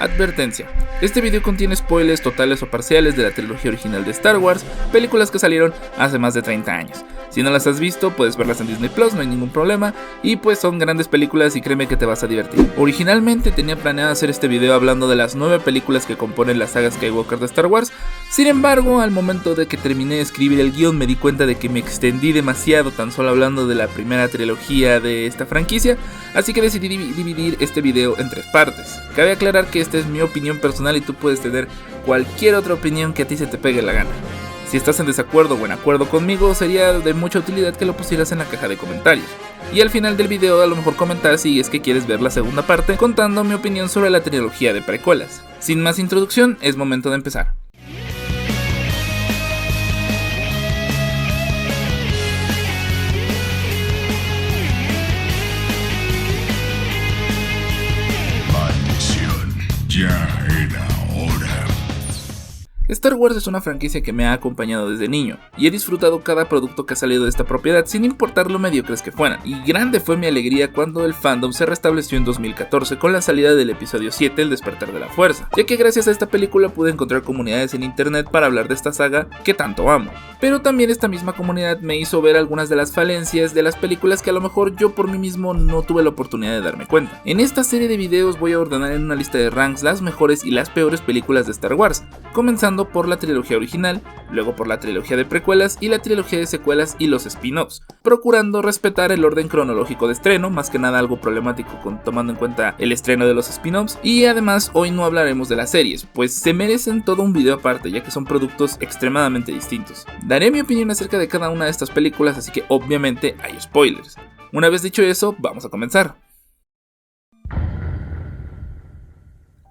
Advertencia: este video contiene spoilers totales o parciales de la trilogía original de Star Wars, películas que salieron hace más de 30 años. Si no las has visto, puedes verlas en Disney Plus, no hay ningún problema, y pues son grandes películas y créeme que te vas a divertir. Originalmente tenía planeado hacer este video hablando de las 9 películas que componen la saga Skywalker de Star Wars, sin embargo, al momento de que terminé de escribir el guión me di cuenta de que me extendí demasiado tan solo hablando de la primera trilogía de esta franquicia, así que decidí dividir este video en 3 partes. Cabe aclarar que esta es mi opinión personal y tú puedes tener cualquier otra opinión que a ti se te pegue la gana. Si estás en desacuerdo o en acuerdo conmigo, sería de mucha utilidad que lo pusieras en la caja de comentarios. Y al final del video a lo mejor comentar si es que quieres ver la segunda parte contando mi opinión sobre la trilogía de precuelas. Sin más introducción, es momento de empezar. Ya era hora. Star Wars es una franquicia que me ha acompañado desde niño, y he disfrutado cada producto que ha salido de esta propiedad sin importar lo mediocres que fueran, y grande fue mi alegría cuando el fandom se restableció en 2014 con la salida del episodio 7, El Despertar de la Fuerza, ya que gracias a esta película pude encontrar comunidades en internet para hablar de esta saga que tanto amo. Pero también esta misma comunidad me hizo ver algunas de las falencias de las películas que a lo mejor yo por mí mismo no tuve la oportunidad de darme cuenta. En esta serie de videos voy a ordenar en una lista de ranks las mejores y las peores películas de Star Wars, comenzando por la trilogía original, luego por la trilogía de precuelas y la trilogía de secuelas y los spin-offs, procurando respetar el orden cronológico de estreno, más que nada algo problemático tomando en cuenta el estreno de los spin-offs, y además hoy no hablaremos de las series, pues se merecen todo un video aparte ya que son productos extremadamente distintos. Daré mi opinión acerca de cada una de estas películas, así que obviamente hay spoilers. Una vez dicho eso, vamos a comenzar.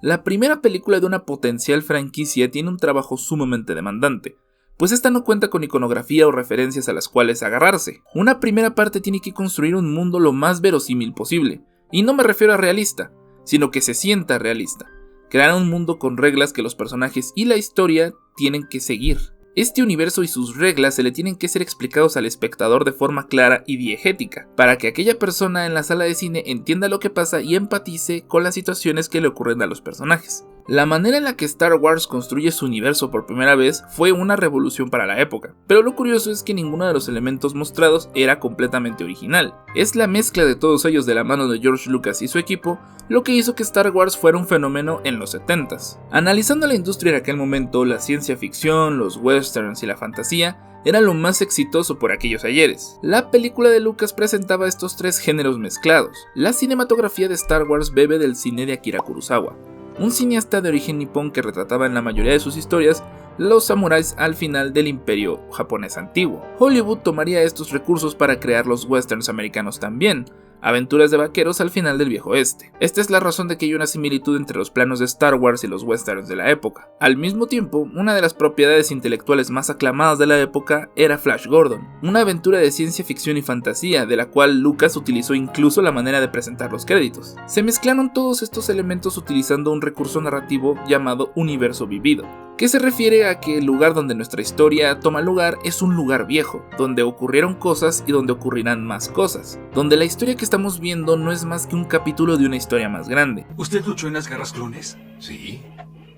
La primera película de una potencial franquicia tiene un trabajo sumamente demandante, pues esta no cuenta con iconografía o referencias a las cuales agarrarse. Una primera parte tiene que construir un mundo lo más verosímil posible, y no me refiero a realista, sino que se sienta realista. Crear un mundo con reglas que los personajes y la historia tienen que seguir. Este universo y sus reglas se le tienen que ser explicados al espectador de forma clara y diegética, para que aquella persona en la sala de cine entienda lo que pasa y empatice con las situaciones que le ocurren a los personajes. La manera en la que Star Wars construye su universo por primera vez fue una revolución para la época, pero lo curioso es que ninguno de los elementos mostrados era completamente original. Es la mezcla de todos ellos de la mano de George Lucas y su equipo lo que hizo que Star Wars fuera un fenómeno en los 70s. Analizando la industria en aquel momento, la ciencia ficción, los westerns y la fantasía era lo más exitoso por aquellos ayeres. La película de Lucas presentaba estos 3 géneros mezclados. La cinematografía de Star Wars bebe del cine de Akira Kurosawa, un cineasta de origen nipón que retrataba en la mayoría de sus historias los samuráis al final del imperio japonés antiguo. Hollywood tomaría estos recursos para crear los westerns americanos también, aventuras de vaqueros al final del viejo oeste. Esta es la razón de que hay una similitud entre los planos de Star Wars y los westerns de la época. Al mismo tiempo, una de las propiedades intelectuales más aclamadas de la época era Flash Gordon, una aventura de ciencia ficción y fantasía, de la cual Lucas utilizó incluso la manera de presentar los créditos. Se mezclaron todos estos elementos utilizando un recurso narrativo llamado universo vivido, que se refiere a que el lugar donde nuestra historia toma lugar es un lugar viejo, donde ocurrieron cosas y donde ocurrirán más cosas, donde la historia que estamos viendo no es más que un capítulo de una historia más grande. ¿Usted luchó en las guerras clones? Sí,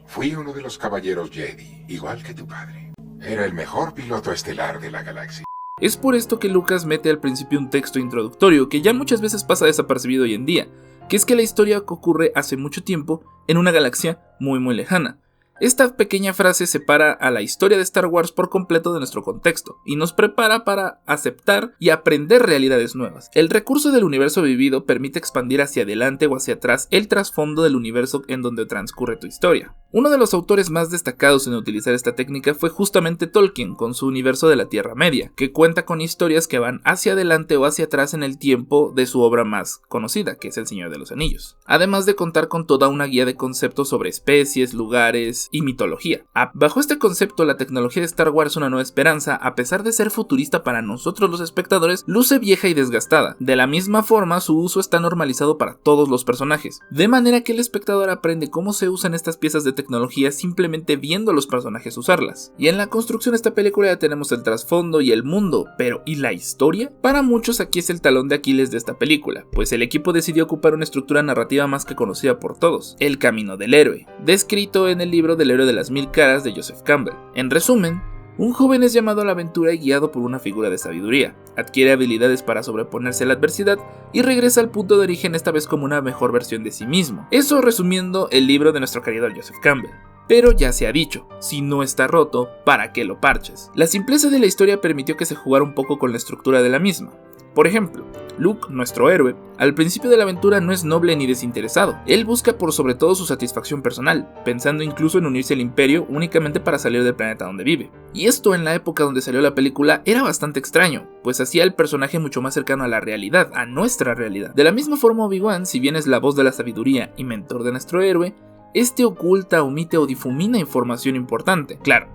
fui uno de los caballeros Jedi, igual que tu padre. Era el mejor piloto estelar de la galaxia. Es por esto que Lucas mete al principio un texto introductorio que ya muchas veces pasa desapercibido hoy en día, que es que la historia ocurre hace mucho tiempo en una galaxia muy lejana. Esta pequeña frase separa a la historia de Star Wars por completo de nuestro contexto y nos prepara para aceptar y aprender realidades nuevas. El recurso del universo vivido permite expandir hacia adelante o hacia atrás el trasfondo del universo en donde transcurre tu historia. Uno de los autores más destacados en utilizar esta técnica fue justamente Tolkien con su universo de la Tierra Media, que cuenta con historias que van hacia adelante o hacia atrás en el tiempo de su obra más conocida, que es El Señor de los Anillos. Además de contar con toda una guía de conceptos sobre especies, lugares y mitología. Bajo este concepto, la tecnología de Star Wars Una Nueva Esperanza, a pesar de ser futurista para nosotros los espectadores, luce vieja y desgastada. De la misma forma, su uso está normalizado para todos los personajes, de manera que el espectador aprende cómo se usan estas piezas de tecnología simplemente viendo a los personajes usarlas. Y en la construcción de esta película ya tenemos el trasfondo y el mundo, pero ¿y la historia? Para muchos aquí es el talón de Aquiles de esta película, pues el equipo decidió ocupar una estructura narrativa más que conocida por todos, el camino del héroe, descrito en el libro del héroe de las 1000 caras de Joseph Campbell. En resumen, un joven es llamado a la aventura y guiado por una figura de sabiduría, adquiere habilidades para sobreponerse a la adversidad y regresa al punto de origen esta vez como una mejor versión de sí mismo. Eso resumiendo el libro de nuestro querido Joseph Campbell. Pero ya se ha dicho, si no está roto, ¿para qué lo parches? La simpleza de la historia permitió que se jugara un poco con la estructura de la misma. Por ejemplo, Luke, nuestro héroe, al principio de la aventura no es noble ni desinteresado. Él busca por sobre todo su satisfacción personal, pensando incluso en unirse al Imperio únicamente para salir del planeta donde vive. Y esto en la época donde salió la película era bastante extraño, pues hacía al personaje mucho más cercano a la realidad, a nuestra realidad. De la misma forma, Obi-Wan, si bien es la voz de la sabiduría y mentor de nuestro héroe, este oculta, omite o difumina información importante. Claro,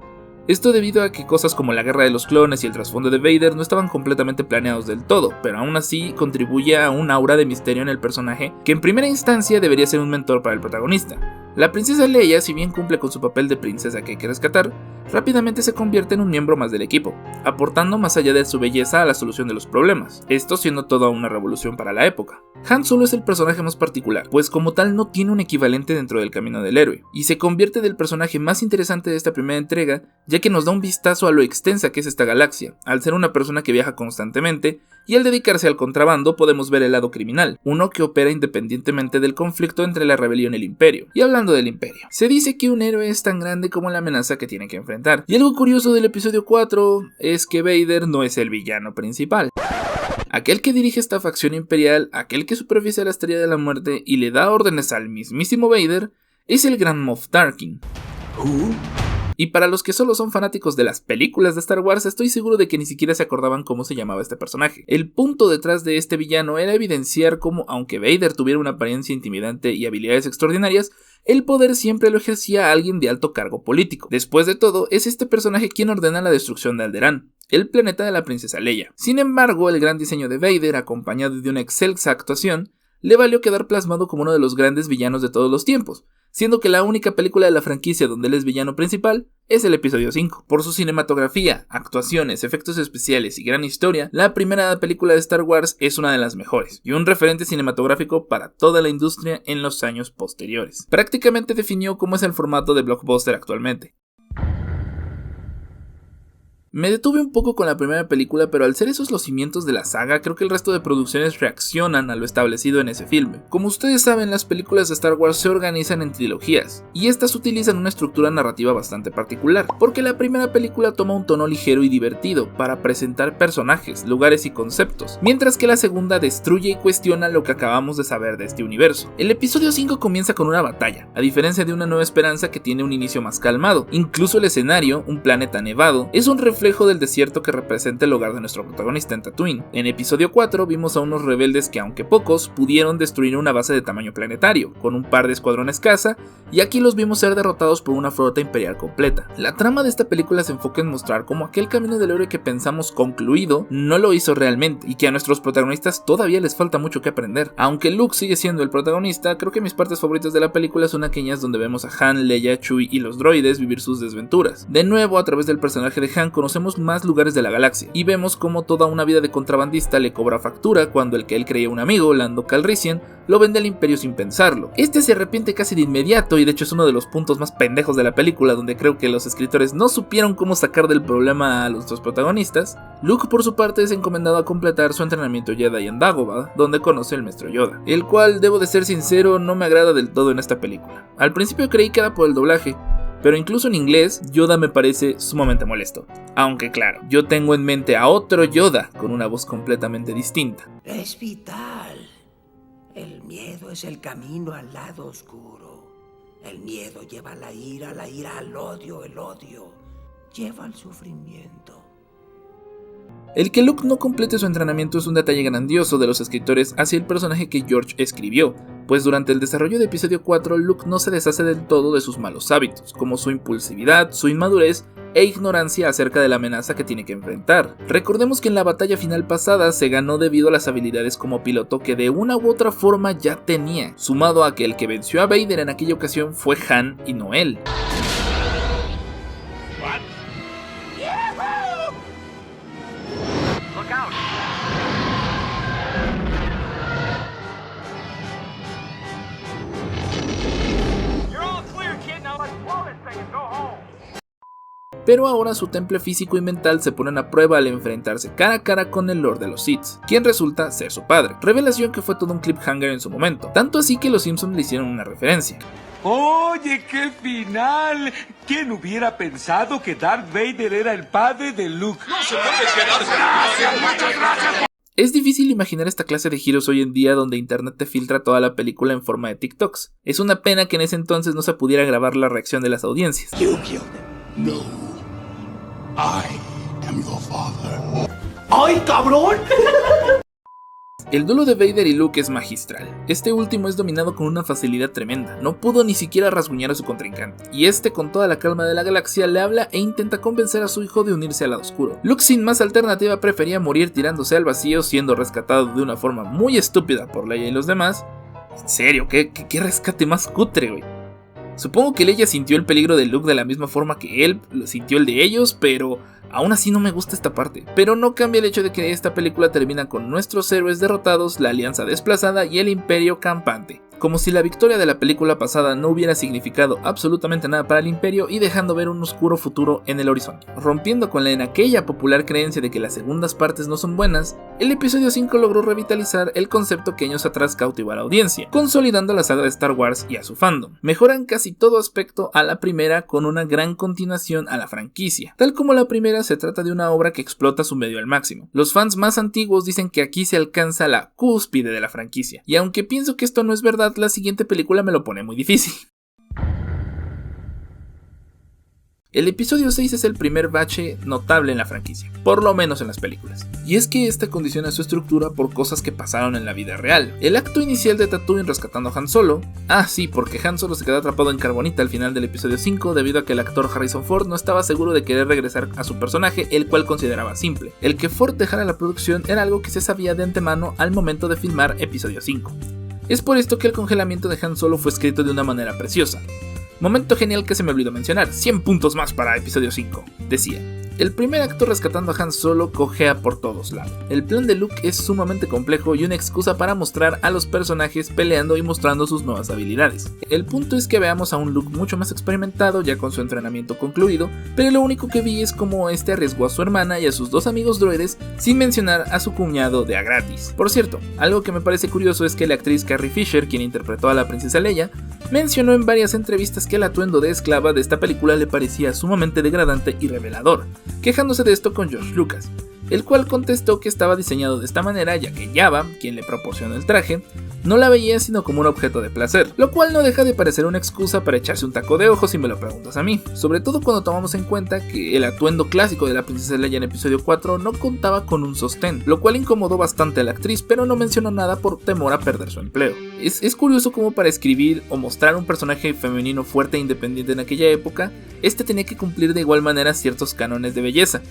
esto debido a que cosas como la guerra de los clones y el trasfondo de Vader no estaban completamente planeados del todo, pero aún así contribuye a un aura de misterio en el personaje que en primera instancia debería ser un mentor para el protagonista. La princesa Leia, si bien cumple con su papel de princesa que hay que rescatar, rápidamente se convierte en un miembro más del equipo, aportando más allá de su belleza a la solución de los problemas, esto siendo toda una revolución para la época. Han Solo es el personaje más particular, pues como tal no tiene un equivalente dentro del camino del héroe, y se convierte del personaje más interesante de esta primera entrega, ya que nos da un vistazo a lo extensa que es esta galaxia, al ser una persona que viaja constantemente, y al dedicarse al contrabando podemos ver el lado criminal, uno que opera independientemente del conflicto entre la rebelión y el Imperio. Y hablando del Imperio, se dice que un héroe es tan grande como la amenaza que tiene que enfrentar, y algo curioso del episodio 4 es que Vader no es el villano principal. Aquel que dirige esta facción imperial, aquel que supervisa la Estrella de la Muerte y le da órdenes al mismísimo Vader, es el Gran Moff Tarkin. Y para los que solo son fanáticos de las películas de Star Wars, estoy seguro de que ni siquiera se acordaban cómo se llamaba este personaje. El punto detrás de este villano era evidenciar cómo, aunque Vader tuviera una apariencia intimidante y habilidades extraordinarias, el poder siempre lo ejercía a alguien de alto cargo político. Después de todo, es este personaje quien ordena la destrucción de Alderaan, el planeta de la princesa Leia. Sin embargo, el gran diseño de Vader, acompañado de una excelsa actuación, le valió quedar plasmado como uno de los grandes villanos de todos los tiempos, siendo que la única película de la franquicia donde él es villano principal es el episodio 5. Por su cinematografía, actuaciones, efectos especiales y gran historia, la primera película de Star Wars es una de las mejores, y un referente cinematográfico para toda la industria en los años posteriores. Prácticamente definió cómo es el formato de blockbuster actualmente. Me detuve un poco con la primera película, pero al ser esos los cimientos de la saga, creo que el resto de producciones reaccionan a lo establecido en ese filme. Como ustedes saben, las películas de Star Wars se organizan en trilogías, y estas utilizan una estructura narrativa bastante particular, porque la primera película toma un tono ligero y divertido para presentar personajes, lugares y conceptos, mientras que la segunda destruye y cuestiona lo que acabamos de saber de este universo. El episodio 5 comienza con una batalla, a diferencia de Una Nueva Esperanza que tiene un inicio más calmado. Incluso el escenario, un planeta nevado, es un reflejo del desierto que representa el hogar de nuestro protagonista en Tatooine. En episodio 4 vimos a unos rebeldes que, aunque pocos, pudieron destruir una base de tamaño planetario, con un par de escuadrones caza, y aquí los vimos ser derrotados por una flota imperial completa. La trama de esta película se enfoca en mostrar cómo aquel camino del héroe que pensamos concluido no lo hizo realmente, y que a nuestros protagonistas todavía les falta mucho que aprender. Aunque Luke sigue siendo el protagonista, creo que mis partes favoritas de la película son aquellas donde vemos a Han, Leia, Chewie y los droides vivir sus desventuras. De nuevo, a través del personaje de Han conocemos más lugares de la galaxia, y vemos cómo toda una vida de contrabandista le cobra factura cuando el que él creía un amigo, Lando Calrissian, lo vende al Imperio sin pensarlo. Este se arrepiente casi de inmediato, y de hecho es uno de los puntos más pendejos de la película, donde creo que los escritores no supieron cómo sacar del problema a los dos protagonistas. Luke, por su parte, es encomendado a completar su entrenamiento Jedi en Dagobah, donde conoce al maestro Yoda, el cual, debo de ser sincero, no me agrada del todo en esta película. Al principio creí que era por el doblaje, pero incluso en inglés, Yoda me parece sumamente molesto. Aunque claro, yo tengo en mente a otro Yoda con una voz completamente distinta. Es vital. El miedo es el camino al lado oscuro. El miedo lleva a la ira al odio, el odio lleva al sufrimiento. El que Luke no complete su entrenamiento es un detalle grandioso de los escritores hacia el personaje que George escribió, pues durante el desarrollo de episodio 4 Luke no se deshace del todo de sus malos hábitos, como su impulsividad, su inmadurez e ignorancia acerca de la amenaza que tiene que enfrentar. Recordemos que en la batalla final pasada se ganó debido a las habilidades como piloto que de una u otra forma ya tenía, sumado a que el que venció a Vader en aquella ocasión fue Han y no él. Pero ahora su temple físico y mental se ponen a prueba al enfrentarse cara a cara con el Lord de los Sith, quien resulta ser su padre, revelación que fue todo un cliffhanger en su momento, tanto así que los Simpsons le hicieron una referencia. ¡Oye, qué final! ¿Quién hubiera pensado que Darth Vader era el padre de Luke? ¡No se puede quedarse! ¡Muchas gracias! Es difícil imaginar esta clase de giros hoy en día donde internet te filtra toda la película en forma de TikToks. Es una pena que en ese entonces no se pudiera grabar la reacción de las audiencias. No, I am your father. ¡Ay, cabrón! El duelo de Vader y Luke es magistral. Este último es dominado con una facilidad tremenda, no pudo ni siquiera rasguñar a su contrincante, y este con toda la calma de la galaxia le habla e intenta convencer a su hijo de unirse al lado oscuro. Luke sin más alternativa prefería morir tirándose al vacío, siendo rescatado de una forma muy estúpida por Leia y los demás. En serio, qué rescate más cutre, güey. Supongo que Leia sintió el peligro de Luke de la misma forma que él sintió el de ellos, pero aún así no me gusta esta parte. Pero no cambia el hecho de que esta película termina con nuestros héroes derrotados, la alianza desplazada y el imperio campante. Como si la victoria de la película pasada no hubiera significado absolutamente nada para el imperio y dejando ver un oscuro futuro en el horizonte. Rompiendo con la en aquella popular creencia de que las segundas partes no son buenas, el episodio 5 logró revitalizar el concepto que años atrás cautivó a la audiencia, consolidando la saga de Star Wars y a su fandom. Mejoran casi todo aspecto a la primera con una gran continuación a la franquicia. Tal como la primera, se trata de una obra que explota su medio al máximo. Los fans más antiguos dicen que aquí se alcanza la cúspide de la franquicia, y aunque pienso que esto no es verdad, la siguiente película me lo pone muy difícil. El episodio 6 es el primer bache notable en la franquicia, por lo menos en las películas. Y es que esta condiciona su estructura por cosas que pasaron en la vida real. El acto inicial de Tatooine rescatando a Han Solo. Sí, porque Han Solo se quedó atrapado en carbonita al final del episodio 5 debido a que el actor Harrison Ford no estaba seguro de querer regresar a su personaje, el cual consideraba simple. El que Ford dejara la producción era algo que se sabía de antemano al momento de filmar episodio 5. Es por esto que el congelamiento de Han Solo fue escrito de una manera preciosa. Momento genial que se me olvidó mencionar, 100 puntos más para episodio 5. Decía: el primer acto rescatando a Han Solo cojea por todos lados. El plan de Luke es sumamente complejo y una excusa para mostrar a los personajes peleando y mostrando sus nuevas habilidades. El punto es que veamos a un Luke mucho más experimentado ya con su entrenamiento concluido, pero lo único que vi es como este arriesgó a su hermana y a sus dos amigos droides sin mencionar a su cuñado de a gratis. Por cierto, algo que me parece curioso es que la actriz Carrie Fisher, quien interpretó a la princesa Leia, mencionó en varias entrevistas que el atuendo de esclava de esta película le parecía sumamente degradante y revelador, quejándose de esto con George Lucas, el cual contestó que estaba diseñado de esta manera ya que Jabba, quien le proporcionó el traje, no la veía sino como un objeto de placer, lo cual no deja de parecer una excusa para echarse un taco de ojos si me lo preguntas a mí, sobre todo cuando tomamos en cuenta que el atuendo clásico de la princesa Leia en episodio 4 no contaba con un sostén, lo cual incomodó bastante a la actriz, pero no mencionó nada por temor a perder su empleo. Es curioso cómo para escribir o mostrar un personaje femenino fuerte e independiente en aquella época, este tenía que cumplir de igual manera ciertos cánones de belleza,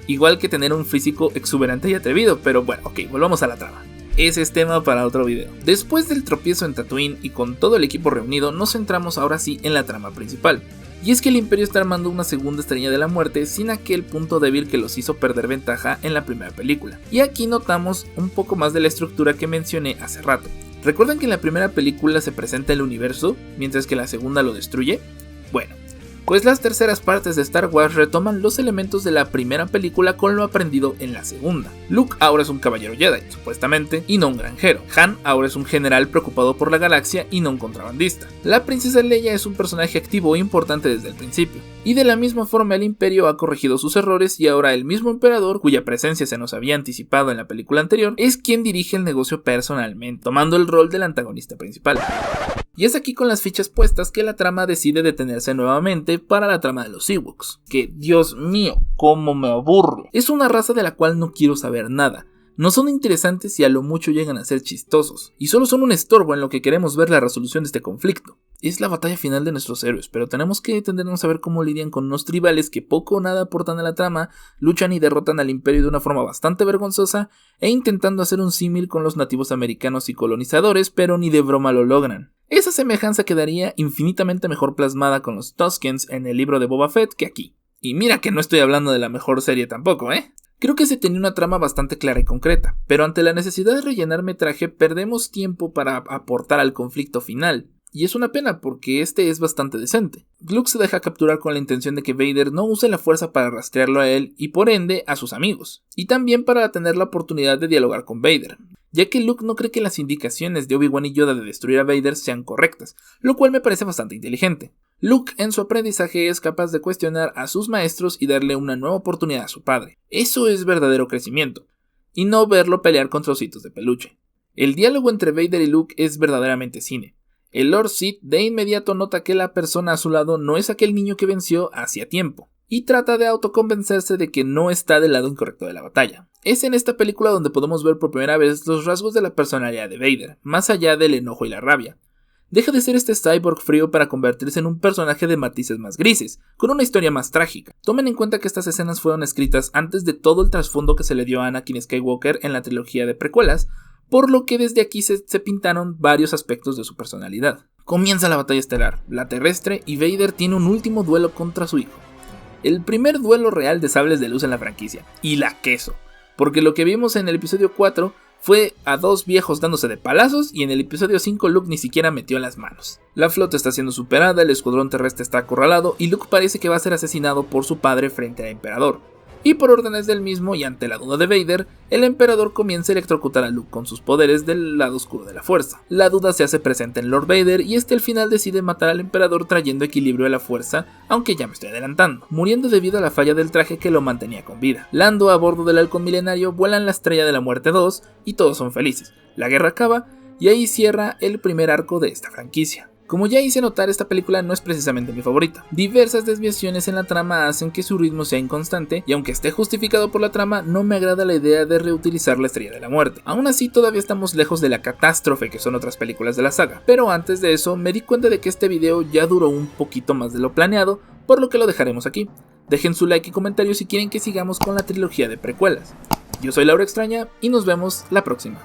igual que tener un físico exuberante y atrevido, pero bueno, ok, volvamos a la trama. Ese es tema para otro video. Después del tropiezo en Tatooine y con todo el equipo reunido, nos centramos ahora sí en la trama principal. Y es que el Imperio está armando una segunda estrella de la muerte sin aquel punto débil que los hizo perder ventaja en la primera película. Y aquí notamos un poco más de la estructura que mencioné hace rato. ¿Recuerdan que en la primera película se presenta el universo, mientras que la segunda lo destruye? Bueno, pues las terceras partes de Star Wars retoman los elementos de la primera película con lo aprendido en la segunda. Luke ahora es un caballero Jedi, supuestamente, y no un granjero. Han ahora es un general preocupado por la galaxia y no un contrabandista. La princesa Leia es un personaje activo e importante desde el principio. Y de la misma forma el Imperio ha corregido sus errores y ahora el mismo emperador, cuya presencia se nos había anticipado en la película anterior, es quien dirige el negocio personalmente, tomando el rol del antagonista principal. Y es aquí con las fichas puestas que la trama decide detenerse nuevamente para la trama de los Ewoks, que Dios mío, cómo me aburro. Es una raza de la cual no quiero saber nada. No son interesantes y a lo mucho llegan a ser chistosos, y solo son un estorbo en lo que queremos ver la resolución de este conflicto. Es la batalla final de nuestros héroes, pero tenemos que detenernos a ver cómo lidian con unos tribales que poco o nada aportan a la trama, luchan y derrotan al imperio de una forma bastante vergonzosa, e intentando hacer un símil con los nativos americanos y colonizadores, pero ni de broma lo logran. Esa semejanza quedaría infinitamente mejor plasmada con los Tuskens en el libro de Boba Fett que aquí. Y mira que no estoy hablando de la mejor serie tampoco, ¿eh? Creo que se tenía una trama bastante clara y concreta, pero ante la necesidad de rellenar metraje perdemos tiempo para aportar al conflicto final. Y es una pena porque este es bastante decente. Luke se deja capturar con la intención de que Vader no use la fuerza para rastrearlo a él y por ende a sus amigos, y también para tener la oportunidad de dialogar con Vader, ya que Luke no cree que las indicaciones de Obi-Wan y Yoda de destruir a Vader sean correctas, lo cual me parece bastante inteligente. Luke en su aprendizaje es capaz de cuestionar a sus maestros y darle una nueva oportunidad a su padre. Eso es verdadero crecimiento, y no verlo pelear contra ositos de peluche. El diálogo entre Vader y Luke es verdaderamente cine. El Lord Sith de inmediato nota que la persona a su lado no es aquel niño que venció hacía tiempo, y trata de autoconvencerse de que no está del lado incorrecto de la batalla. Es en esta película donde podemos ver por primera vez los rasgos de la personalidad de Vader, más allá del enojo y la rabia. Deja de ser este cyborg frío para convertirse en un personaje de matices más grises, con una historia más trágica. Tomen en cuenta que estas escenas fueron escritas antes de todo el trasfondo que se le dio a Anakin Skywalker en la trilogía de precuelas, por lo que desde aquí se pintaron varios aspectos de su personalidad. Comienza la batalla estelar, la terrestre, y Vader tiene un último duelo contra su hijo. El primer duelo real de sables de luz en la franquicia, y la queso, porque lo que vimos en el episodio 4 fue a dos viejos dándose de palazos y en el episodio 5 Luke ni siquiera metió las manos. La flota está siendo superada, el escuadrón terrestre está acorralado y Luke parece que va a ser asesinado por su padre frente al emperador. Y por órdenes del mismo y ante la duda de Vader, el emperador comienza a electrocutar a Luke con sus poderes del lado oscuro de la fuerza. La duda se hace presente en Lord Vader y al final decide matar al emperador trayendo equilibrio a la fuerza, aunque ya me estoy adelantando, muriendo debido a la falla del traje que lo mantenía con vida. Lando a bordo del halcón milenario vuelan la Estrella de la Muerte 2 y todos son felices. La guerra acaba y ahí cierra el primer arco de esta franquicia. Como ya hice notar, esta película no es precisamente mi favorita. Diversas desviaciones en la trama hacen que su ritmo sea inconstante, y aunque esté justificado por la trama, no me agrada la idea de reutilizar la Estrella de la Muerte. Aún así, todavía estamos lejos de la catástrofe que son otras películas de la saga, pero antes de eso, me di cuenta de que este video ya duró un poquito más de lo planeado, por lo que lo dejaremos aquí. Dejen su like y comentario si quieren que sigamos con la trilogía de precuelas. Yo soy Laura Extraña y nos vemos la próxima.